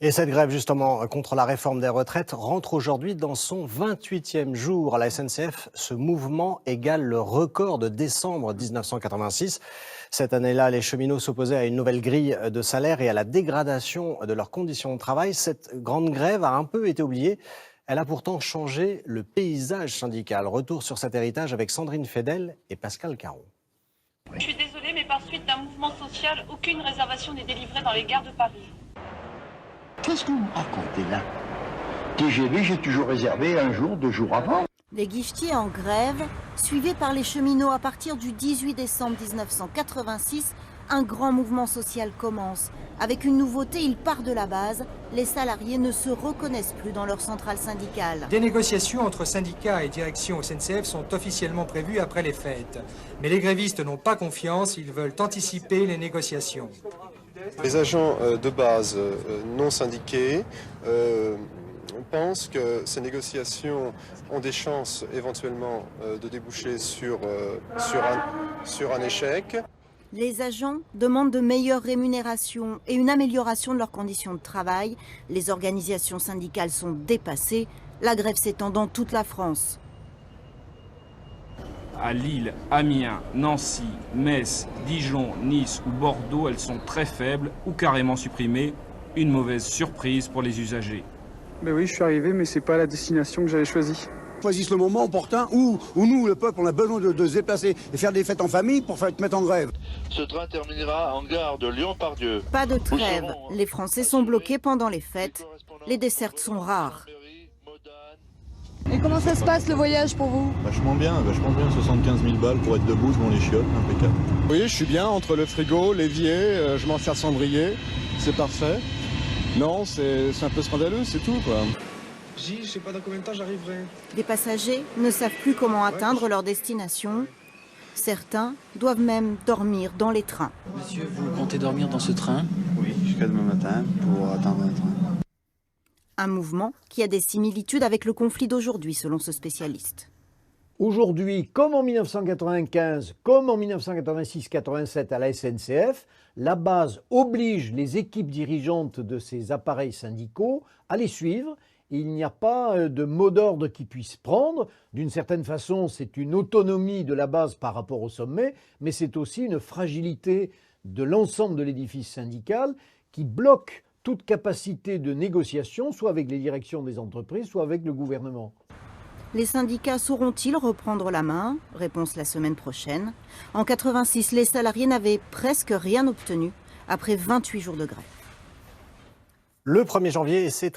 Et cette grève, justement, contre la réforme des retraites, rentre aujourd'hui dans son 28e jour. À la SNCF, ce mouvement égale le record de décembre 1986. Cette année-là, les cheminots s'opposaient à une nouvelle grille de salaire et à la dégradation de leurs conditions de travail. Cette grande grève a un peu été oubliée. Elle a pourtant changé le paysage syndical. Retour sur cet héritage avec Sandrine Fedel et Pascal Caron. Je suis désolée, mais par suite d'un mouvement social, aucune réservation n'est délivrée dans les gares de Paris. Qu'est-ce que vous racontez là? TGV, j'ai toujours réservé un jour, 2 jours avant. Les guichetiers en grève, suivis par les cheminots à partir du 18 décembre 1986, un grand mouvement social commence. Avec une nouveauté, il part de la base. Les salariés ne se reconnaissent plus dans leur centrale syndicale. Des négociations entre syndicats et direction SNCF sont officiellement prévues après les fêtes. Mais les grévistes n'ont pas confiance, ils veulent anticiper les négociations. Les agents de base non syndiqués pensent que ces négociations ont des chances éventuellement de déboucher sur un échec. Les agents demandent de meilleures rémunérations et une amélioration de leurs conditions de travail. Les organisations syndicales sont dépassées. La grève s'étend dans toute la France. À Lille, Amiens, Nancy, Metz, Dijon, Nice ou Bordeaux, elles sont très faibles ou carrément supprimées. Une mauvaise surprise pour les usagers. Ben oui, je suis arrivé, mais c'est pas la destination que j'avais choisie. Choisissent le moment opportun où nous, le peuple, on a besoin de se déplacer et faire des fêtes en famille pour te mettre en grève. Ce train terminera en gare de Lyon-Pardieu. Pas de trêve. Les Français sont bloqués pendant les fêtes. Les dessertes sont rares. Et comment ça se passe le voyage pour vous? Vachement bien, 75 000 balles pour être debout devant les chiottes, impeccable. Oui, je suis bien entre le frigo, l'évier, je m'en sers cendrier, c'est parfait. Non, c'est un peu scandaleux, c'est tout quoi. Je sais pas dans combien de temps j'arriverai. Des passagers ne savent plus comment atteindre leur destination. Certains doivent même dormir dans les trains. Monsieur, vous comptez dormir dans ce train? Oui, jusqu'à demain matin pour attendre un train. Un mouvement qui a des similitudes avec le conflit d'aujourd'hui, selon ce spécialiste. Aujourd'hui, comme en 1995, comme en 1986-87 à la SNCF, la base oblige les équipes dirigeantes de ces appareils syndicaux à les suivre. Il n'y a pas de mot d'ordre qui puisse prendre. D'une certaine façon, c'est une autonomie de la base par rapport au sommet, mais c'est aussi une fragilité de l'ensemble de l'édifice syndical qui bloque toute capacité de négociation, soit avec les directions des entreprises, soit avec le gouvernement. Les syndicats sauront-ils reprendre la main? Réponse la semaine prochaine. En 86, les salariés n'avaient presque rien obtenu après 28 jours de grève. Le 1er janvier, c'est